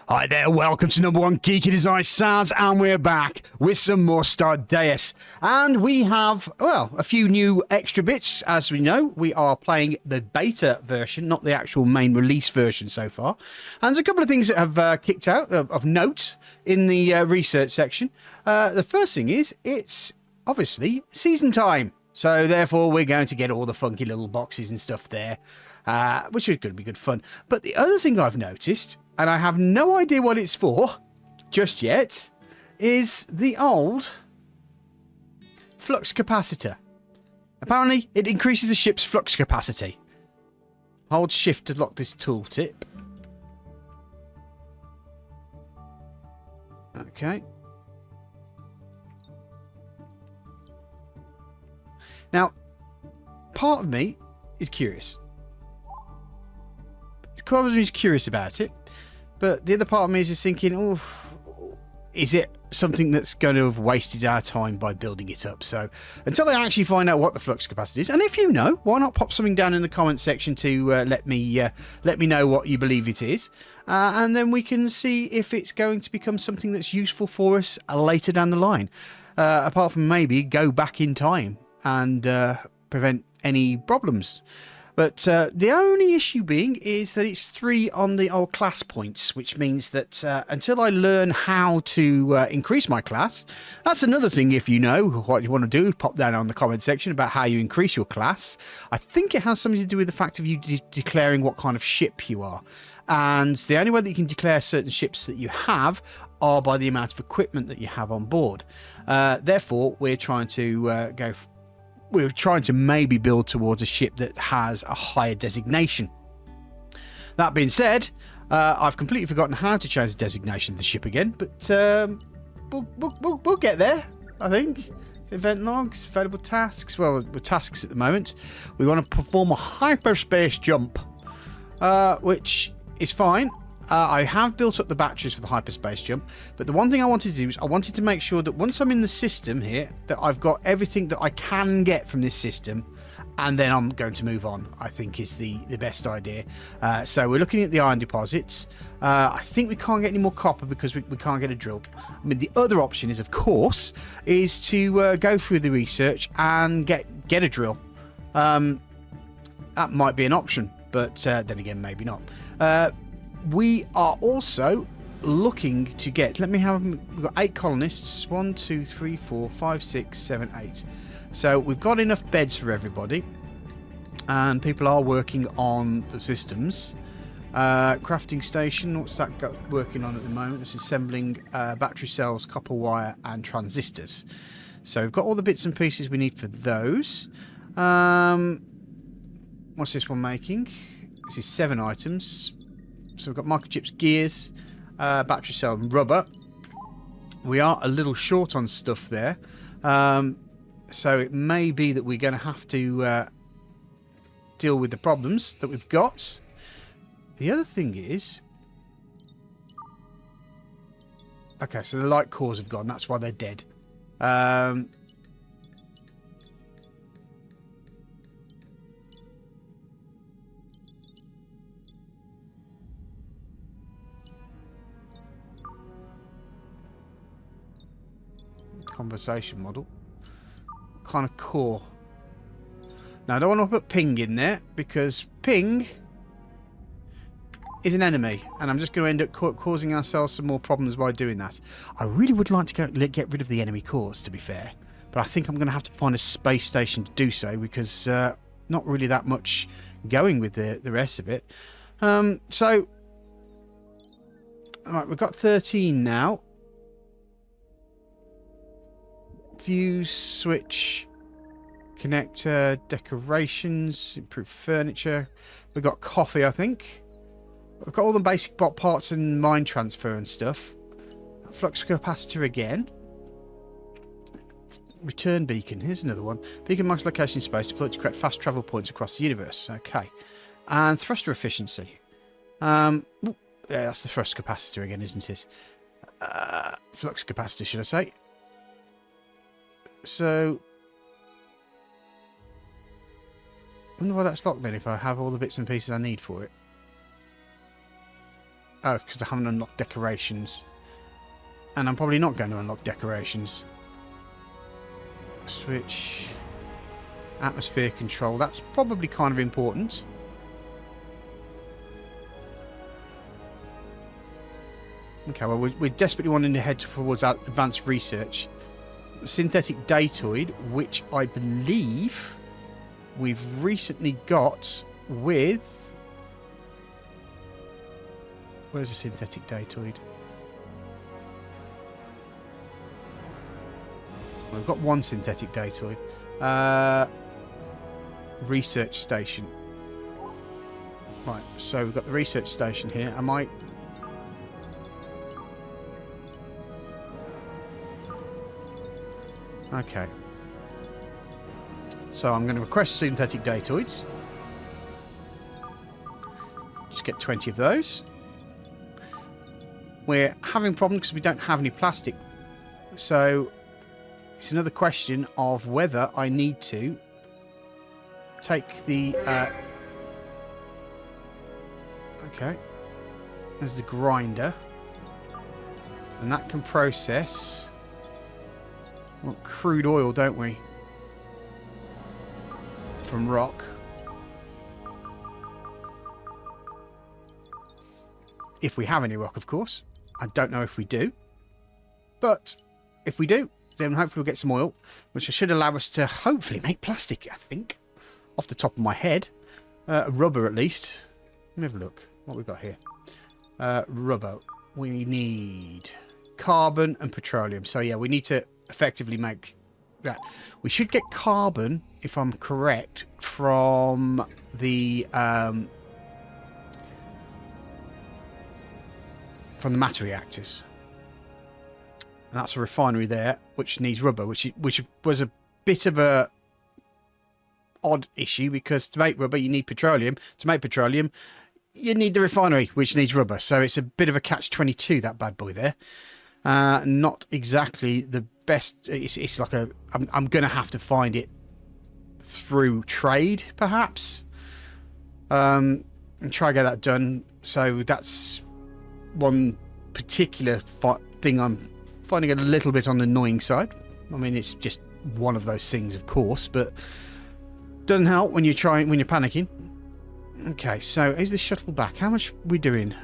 Hi there, welcome to number one Geek Design Sounds, and we're back with some more Stardeus. And we have, well, a few new extra bits. As we know, we are playing the beta version, not the actual main release version so far. And there's a couple of things that have kicked out of note in the research section. The first thing is, it's obviously season time. So therefore, we're going to get all the funky little boxes and stuff there, which is going to be good fun. But the other thing I've noticed, and I have no idea what it's for just yet, is the old flux capacitor. Apparently, it increases the ship's flux capacity. Hold shift to lock this tooltip. Okay. Now, part of me is curious. Part of me is curious about it. But the other part of me is just thinking, oh, is it something that's going to have wasted our time by building it up? So until I actually find out what the flux capacity is, and if you know, why not pop something down in the comment section to let me know what you believe it is, and then we can see if it's going to become something that's useful for us later down the line. Apart from maybe go back in time and prevent any problems. But the only issue being is that it's 3 on the old class points, which means that until I learn how to increase my class, that's another thing. If you know what you want to do, pop down on the comment section about how you increase your class. I think it has something to do with the fact of you declaring what kind of ship you are. And the only way that you can declare certain ships that you have are by the amount of equipment that you have on board. Therefore, we're trying to we're trying to maybe build towards a ship that has a higher designation. That being said, I've completely forgotten how to change the designation of the ship again, but we'll get there, I think. Event logs, available tasks. Well, with tasks at the moment, we want to perform a hyperspace jump, which is fine. I have built up the batteries for the hyperspace jump, but the one thing I wanted to do is I wanted to make sure that once I'm in the system here, that I've got everything that I can get from this system, and then I'm going to move on, I think is the best idea. So we're looking at the iron deposits. I think we can't get any more copper because we can't get a drill. I mean, the other option is, of course, is to go through the research and get a drill. That might be an option, but then again, maybe not. We are also looking to get, we've got 8 colonists, 1, 2, 3, 4, 5, 6, 7, 8. So we've got enough beds for everybody, and people are working on the systems. Crafting station, what's that got working on at the moment? It's assembling battery cells, copper wire, and transistors. So we've got all the bits and pieces we need for those. What's this one making? This is 7 items. So we've got microchips, gears, battery cell, and rubber. We are a little short on stuff there. So it may be that we're going to have to deal with the problems that we've got. The other thing is... Okay, so the light cores have gone. That's why they're dead. Conversation model. What kind of core? Now I don't want to put ping in there because ping is an enemy, and I'm just going to end up causing ourselves some more problems by doing that. I really would like to get rid of the enemy cores, to be fair, but I think I'm going to have to find a space station to do so because not really that much going with the rest of it. So alright, we've got 13 now. Fuse, switch, connector, decorations, improved furniture. We've got coffee, I think. We've got all the basic parts and mind transfer and stuff. Flux capacitor again. Return beacon. Here's another one. Beacon marks location space deployed to create fast travel points across the universe. Okay. And thruster efficiency. Yeah, that's the thrust capacitor again, isn't it? Flux capacitor, should I say? So, I wonder why that's locked then if I have all the bits and pieces I need for it. Oh, because I haven't unlocked decorations. And I'm probably not going to unlock decorations. Switch. Atmosphere control. That's probably kind of important. Okay, well, we're desperately wanting to head towards our advanced research. Synthetic datoid, which I believe we've recently got with... Where's the synthetic datoid? We've got one synthetic datoid. Research station. Right, so we've got the research station here. Am I... Okay. So I'm going to request synthetic datoids. Just get 20 of those. We're having problems because we don't have any plastic. So it's another question of whether I need to take the... Okay. There's the grinder. And that can process... We want crude oil, don't we? From rock. If we have any rock, of course. I don't know if we do. But if we do, then hopefully we'll get some oil, which should allow us to hopefully make plastic, I think. Off the top of my head. Rubber, at least. Let me have a look. What we've got here. Rubber. We need carbon and petroleum. So, yeah, we need to effectively make that. We should get carbon, if I'm correct, from the matter reactors. And that's a refinery there, which needs rubber, which was a bit of a odd issue, because to make rubber you need petroleum. To make petroleum you need the refinery, which needs rubber. So it's a bit of a catch-22, that bad boy there. Not exactly the best. It's like a... I'm going to have to find it through trade, perhaps. And try to get that done. So that's one particular thing I'm finding a little bit on the annoying side. I mean, it's just one of those things, of course, but doesn't help when you're panicking. Okay, so is the shuttle back? How much are we doing?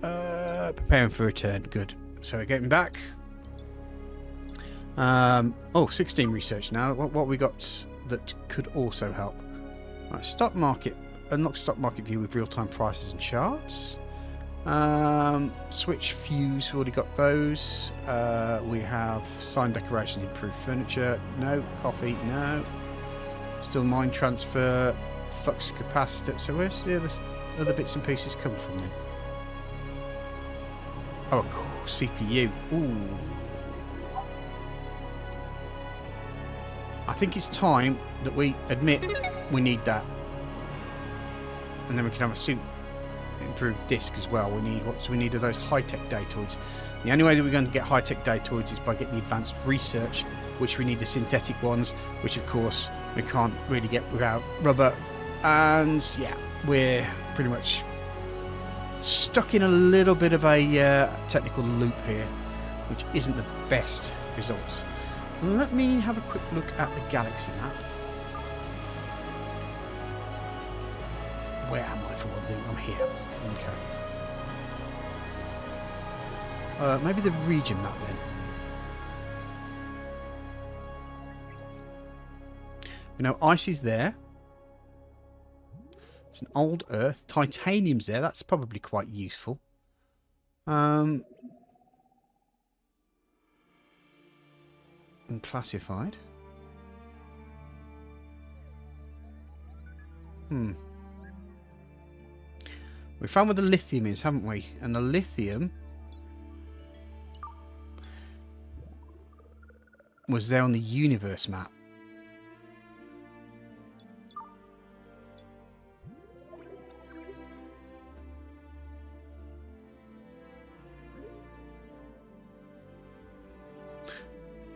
Preparing for return. Good. So we're getting back. 16 research now. What we got that could also help? Right, stock market. Unlock stock market view with real-time prices and charts. Switch fuse. Already got those. We have sign decorations, improved furniture. No. Coffee. No. Still mind transfer. Flux capacitor. So where's the other bits and pieces come from then? Oh, cool. CPU. Ooh. I think it's time that we admit we need that. And then we can have a suit improved disc as well. We need of those high-tech datoids. The only way that we're going to get high-tech datoids is by getting the advanced research, which we need the synthetic ones, which of course we can't really get without rubber. And yeah, we're pretty much stuck in a little bit of a technical loop here, which isn't the best result. Let me have a quick look at the galaxy map. Where am I, for one thing? I'm here. Okay. Maybe the region map then. You know, ice is there. It's an old Earth. Titanium's there. That's probably quite useful. Unclassified. We found where the lithium is, haven't we? And the lithium was there on the universe map.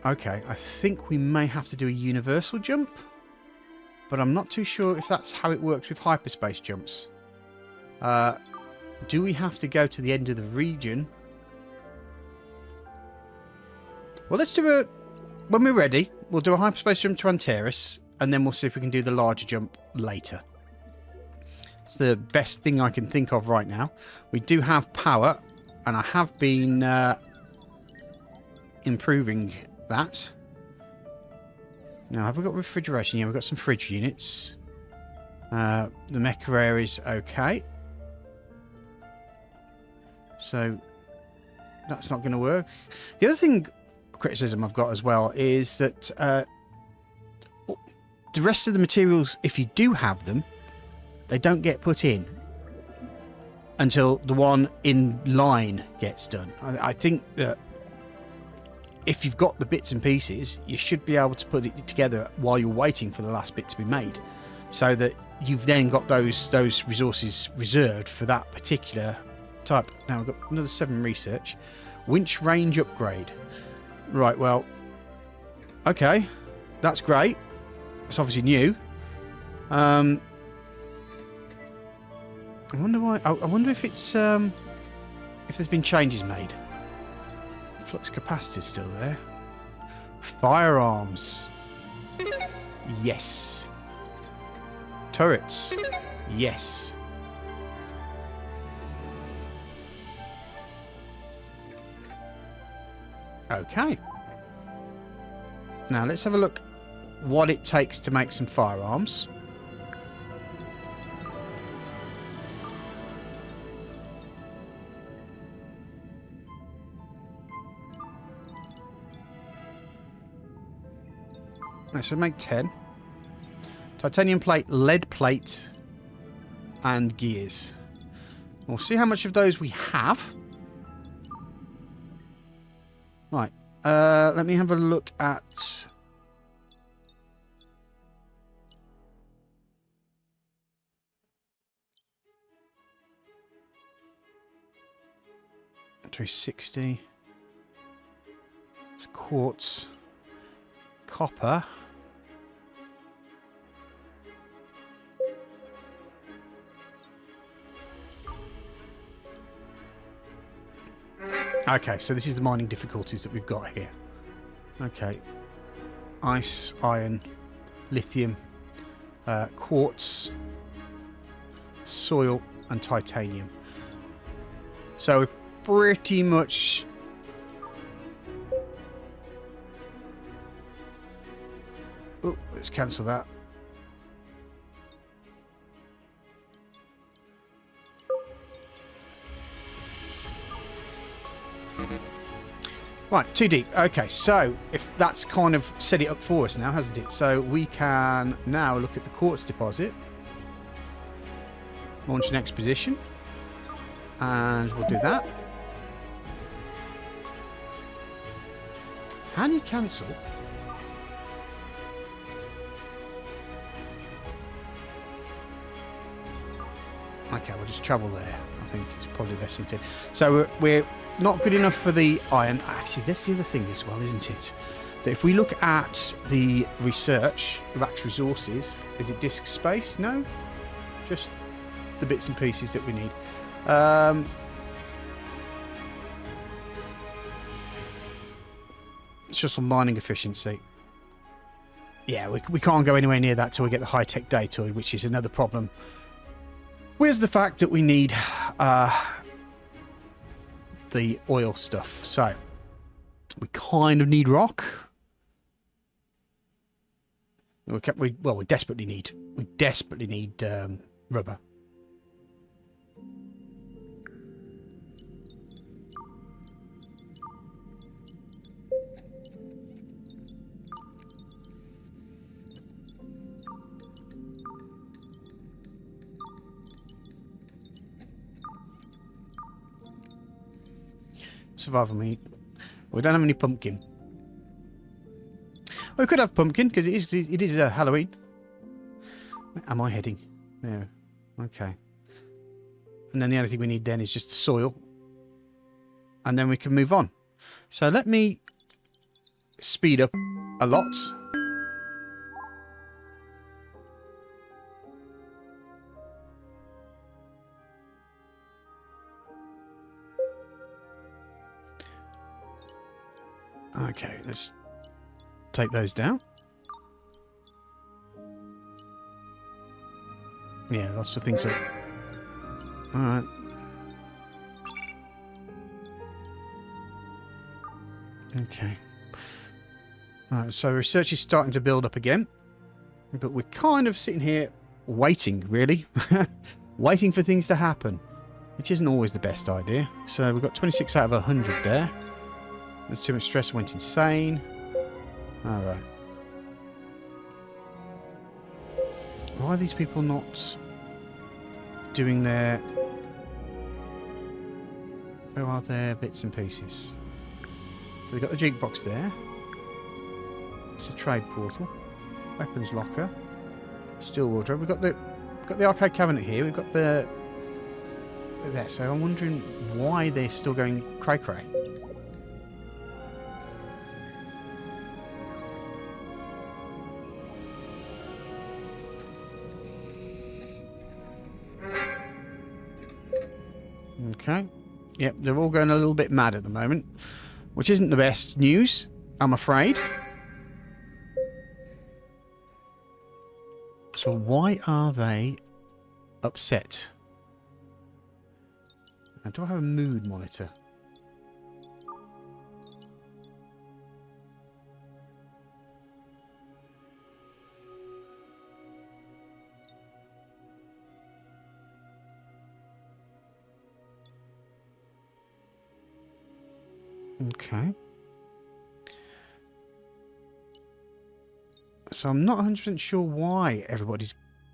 Okay, I think we may have to do a universal jump, but I'm not too sure if that's how it works with hyperspace jumps. do we have to go to the end of the region? Well, let's do a... When we're ready, we'll do a hyperspace jump to Antares, and then we'll see if we can do the larger jump later. It's the best thing I can think of right now. We do have power, and I have been improving that. Now, have we got refrigeration? Yeah, we've got some fridge units. The mecha area is okay. So, that's not going to work. The other thing, criticism I've got as well, is that the rest of the materials, if you do have them, they don't get put in until the one in line gets done. I think that if you've got the bits and pieces, you should be able to put it together while you're waiting for the last bit to be made, so that you've then got those resources reserved for that particular type. Now we've got another 7 research. Winch range upgrade. Right, well, okay, that's great. It's obviously new. I wonder why. I wonder if it's if there's been changes made. Flux capacitor's still there. Firearms. Yes. Turrets. Yes. Okay. Now let's have a look what it takes to make some firearms. Let's make 10. Titanium plate, lead plate, and gears. We'll see how much of those we have. Right. Let me have a look at... $360. It's quartz. Copper. Okay, so this is the mining difficulties that we've got here. Okay. Ice, iron, lithium, quartz, soil, and titanium. So we're pretty much... Oh, let's cancel that. Right, too deep. Okay, so if that's kind of set it up for us now, hasn't it? So we can now look at the quartz deposit. Launch an expedition. And we'll do that. How do you cancel? Okay, we'll just travel there. I think it's probably best thing to. So we're not good enough for the iron. Actually, that's the other thing as well, isn't it? That if we look at the research of actual resources, is it disk space? No, just the bits and pieces that we need. It's just on mining efficiency. Yeah, we can't go anywhere near that till we get the high-tech data, which is another problem. Where's the fact that we need the oil stuff? So we kind of need rock. We desperately need rubber. Survival meat. We don't have any pumpkin. We could have pumpkin because it is Halloween. Where am I heading? There. Okay. And then the only thing we need then is just the soil. And then we can move on. So let me speed up a lot. Okay, let's take those down. Yeah, lots of things are... Alright. Okay. Alright, so research is starting to build up again. But we're kind of sitting here waiting, really. Waiting for things to happen. Which isn't always the best idea. So we've got 26 out of 100 there. There's too much stress, went insane. Alright. Why are these people not doing their... Where are their bits and pieces? So we've got the jukebox there. It's a trade portal. Weapons locker. Steel wardrobe. We've got the arcade cabinet here. We've got the... There. So I'm wondering why they're still going cray-cray. Okay. Yep, they're all going a little bit mad at the moment, which isn't the best news, I'm afraid. So why are they upset? Now, do I have a mood monitor? Okay. So I'm not 100% sure why everybody's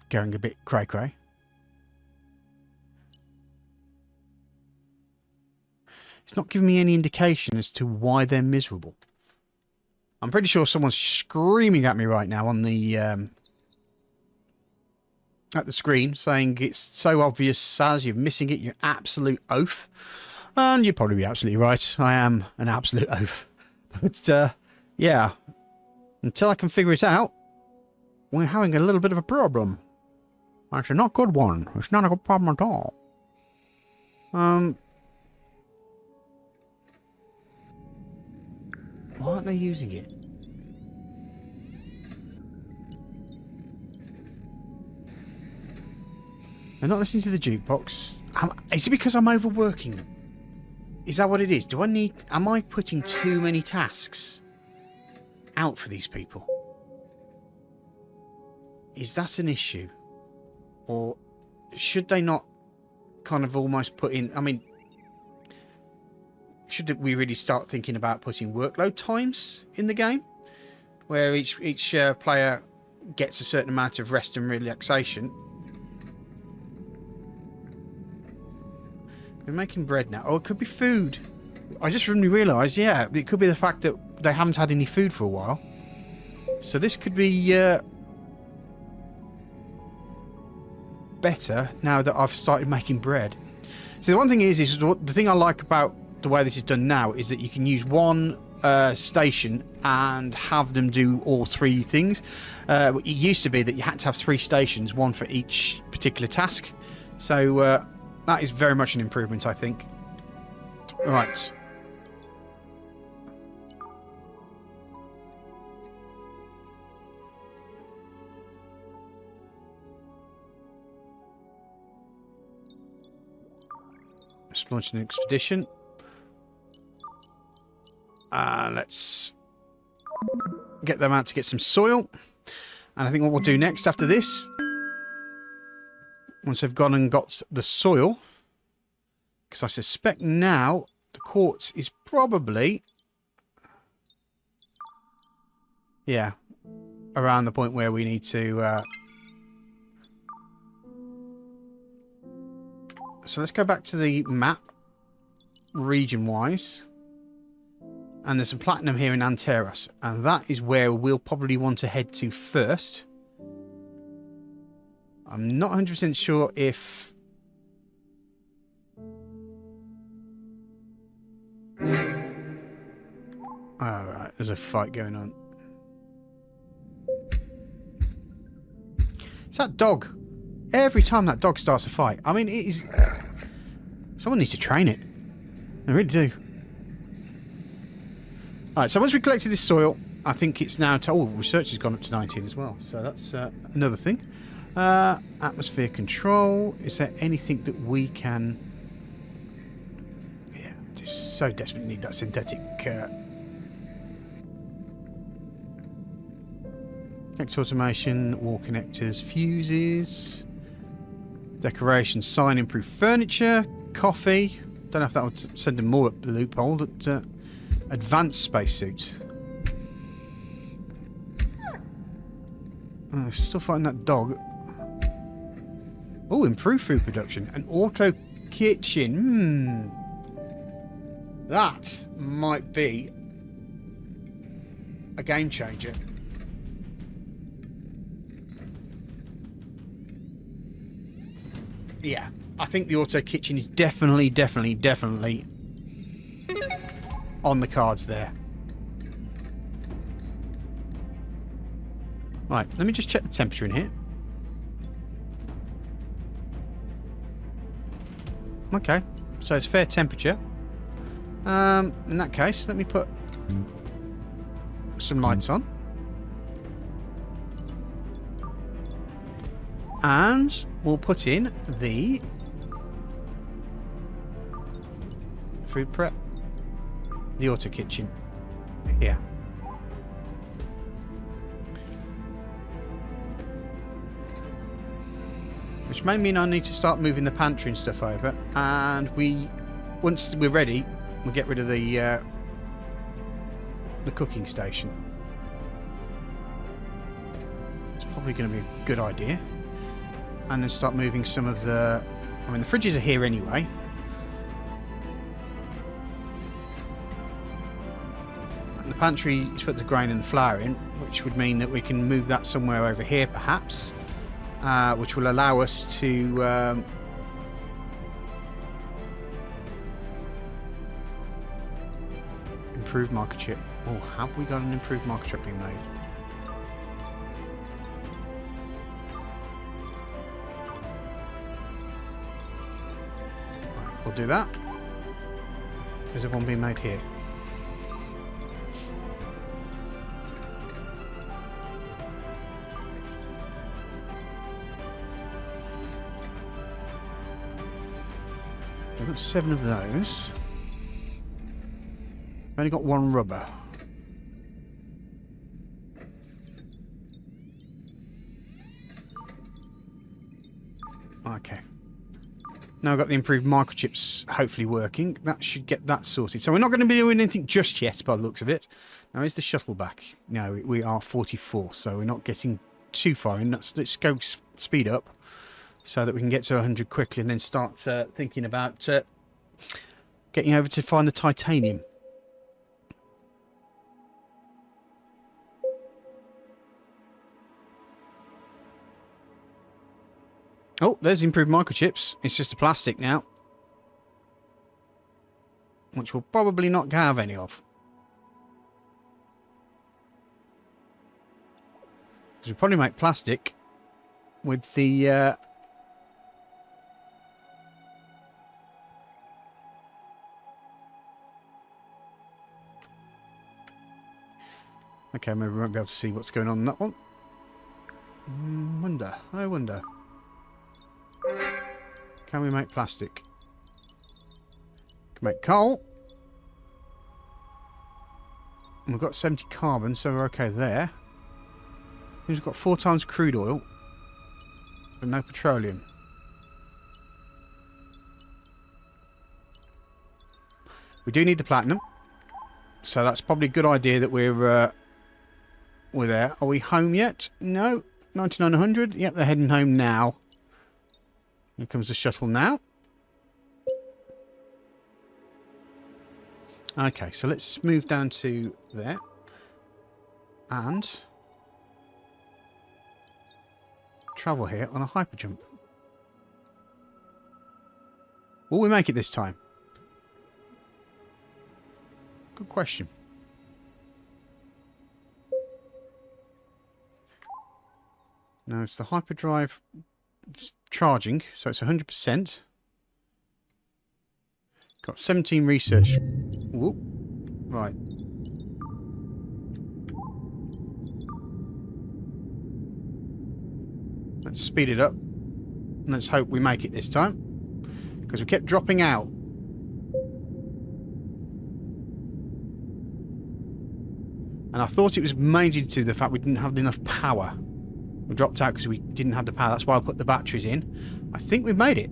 going a bit cray-cray. It's not giving me any indication as to why they're miserable. I'm pretty sure someone's screaming at me right now on the at the screen saying it's so obvious, Saz, you're missing it, you're absolute oaf. And you'd probably be absolutely right. I am an absolute oaf. But, yeah. Until I can figure it out, we're having a little bit of a problem. It's a not good one. It's not a good problem at all. Why aren't they using it? They're not listening to the jukebox. Is it because I'm overworking them? Is that what it is? Am I putting too many tasks out for these people? Is that an issue? Or should they not kind of almost put in... I mean, should we really start thinking about putting workload times in the game? Where each player gets a certain amount of rest and relaxation. We're making bread now. Oh, it could be food. I just suddenly realised, yeah, it could be the fact that they haven't had any food for a while. So this could be better now that I've started making bread. So the one thing is the thing I like about the way this is done now is that you can use one station and have them do all three things. It used to be that you had to have 3 stations, one for each particular task. So that is very much an improvement, I think. Right. Let's launch an expedition. Let's get them out to get some soil. And I think what we'll do next after this, once they've gone and got the soil, because I suspect now the quartz is probably, yeah, around the point where we need to... So let's go back to the map, region-wise. And there's some platinum here in Anteros. And that is where we'll probably want to head to first. I'm not 100% sure if... Alright, there's a fight going on. It's that dog. Every time that dog starts a fight. I mean, it is... Someone needs to train it. They really do. Right, so once we collected this soil, I think it's now... Oh, research has gone up to 19 as well. So that's another thing. Atmosphere control. Is there anything that we can... Yeah, just so desperately need that synthetic... Connect automation, wall connectors, fuses... Decoration, sign, improve furniture, coffee. Don't know if that would send them more up the loophole. But, advanced spacesuit. Oh, still fighting that dog. Oh, improve food production. An auto kitchen. That might be a game changer. Yeah, I think the auto kitchen is definitely on the cards there. Right, let me just check the temperature in here. Okay, so it's fair temperature. In that case, let me put some lights on. And we'll put in the food prep, the auto kitchen here. Which may mean I need to start moving the pantry and stuff over. And once we're ready, we'll get rid of the cooking station. It's probably going to be a good idea. And then start moving some of the... I mean, the fridges are here anyway. And the pantry is put the grain and the flour in, which would mean that we can move that somewhere over here, perhaps. Which will allow us to... improve marker chip. Oh, have we got an improved marker chip being made? We'll do that. Is there one being made here? I've got 7 of those. I've only got 1 rubber. Okay. Now I've got the improved microchips hopefully working. That should get that sorted. So we're not going to be doing anything just yet by the looks of it. Now is the shuttle back? No, we are 44, so we're not getting too far in. Let's go speed up so that we can get to 100 quickly and then start thinking about getting over to find the titanium. Oh, there's improved microchips. It's just a plastic now. Which we'll probably not have any of. Because we'll probably make plastic with the... Okay, maybe we won't be able to see what's going on in that one. I wonder. Can we make plastic? Can make coal. And we've got 70 carbon, so we're okay there. We've got 4 times crude oil, but no petroleum. We do need the platinum, so that's probably a good idea that we're there. Are we home yet? No. 9900. Yep, they're heading home now. Here comes the shuttle now. Okay, so let's move down to there. And travel here on a hyperjump. Will we make it this time? Good question. Now it's the hyperdrive charging, so it's 100%. Got 17 research. Whoop. Right. Let's speed it up. And let's hope we make it this time. Because we kept dropping out. And I thought it was mainly due to the fact we didn't have enough power. We dropped out because we didn't have the power. That's why I put the batteries in. I think we've made it.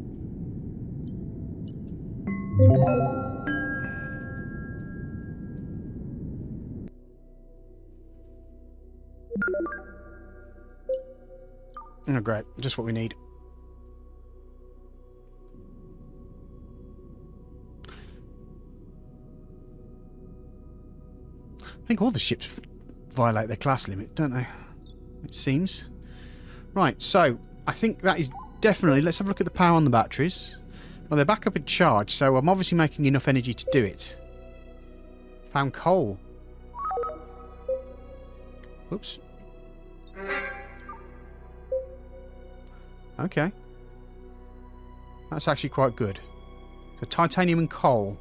Oh, great. Just what we need. I think all the ships violate their class limit, don't they? It seems. Right, so I think that is definitely... Let's have a look at the power on the batteries. Well, they're back up in charge, so I'm obviously making enough energy to do it. Found coal. Oops. Okay. That's actually quite good. So titanium and coal.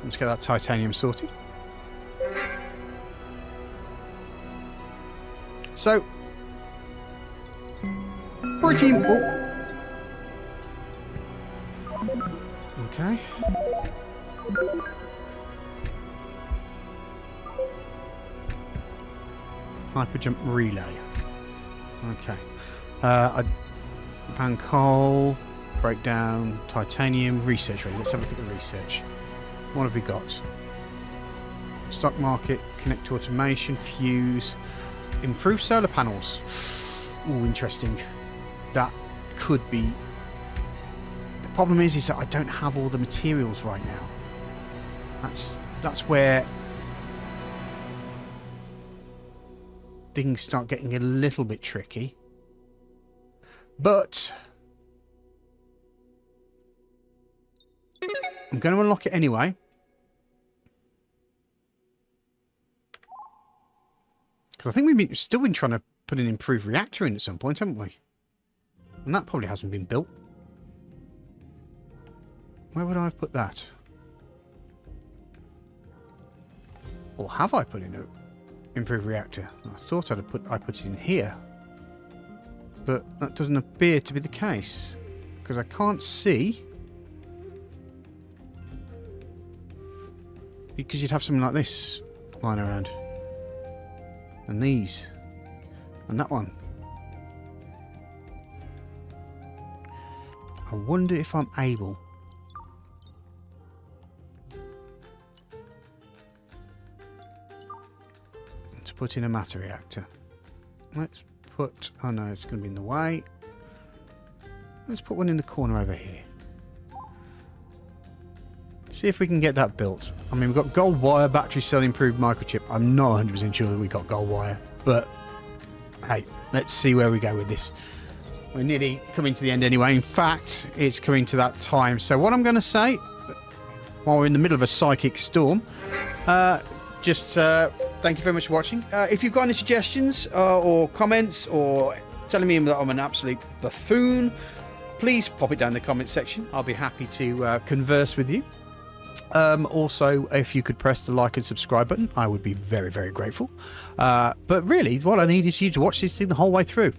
Let's get that titanium sorted. So, pretty... Oh. Okay. Hyper jump relay. Okay. I found coal, breakdown, titanium, research ready. Let's have a look at the research. What have we got? Stock market, connect to automation, fuse, improve solar panels. Ooh, interesting. That could be... The problem is that I don't have all the materials right now. That's where things start getting a little bit tricky. But I'm going to unlock it anyway. Because I think we've still been trying to put an improved reactor in at some point, haven't we? And that probably hasn't been built. Where would I have put that? Or have I put in an improved reactor? I thought I put it in here. But that doesn't appear to be the case. Because I can't see... Because you'd have something like this lying around. And these. And that one. I wonder if I'm able to put in a matter reactor. Let's put... Oh no, it's going to be in the way. Let's put one in the corner over here. See if we can get that built. I mean, we've got gold wire, battery cell, improved microchip. I'm not 100% sure that we got gold wire. But, hey, let's see where we go with this. We're nearly coming to the end anyway. In fact, it's coming to that time. So what I'm going to say, while we're in the middle of a psychic storm, just thank you very much for watching. If you've got any suggestions or comments or telling me that I'm an absolute buffoon, please pop it down in the comment section. I'll be happy to converse with you. Also, if you could press the like and subscribe button, I would be very, very grateful. But really, what I need is you to watch this thing the whole way through.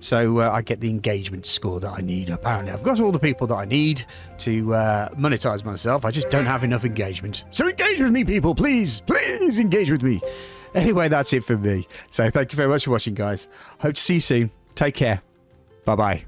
So I get the engagement score that I need. Apparently, I've got all the people that I need to monetize myself. I just don't have enough engagement. So engage with me, people, please. Please engage with me. Anyway, that's it for me. So thank you very much for watching, guys. Hope to see you soon. Take care. Bye-bye.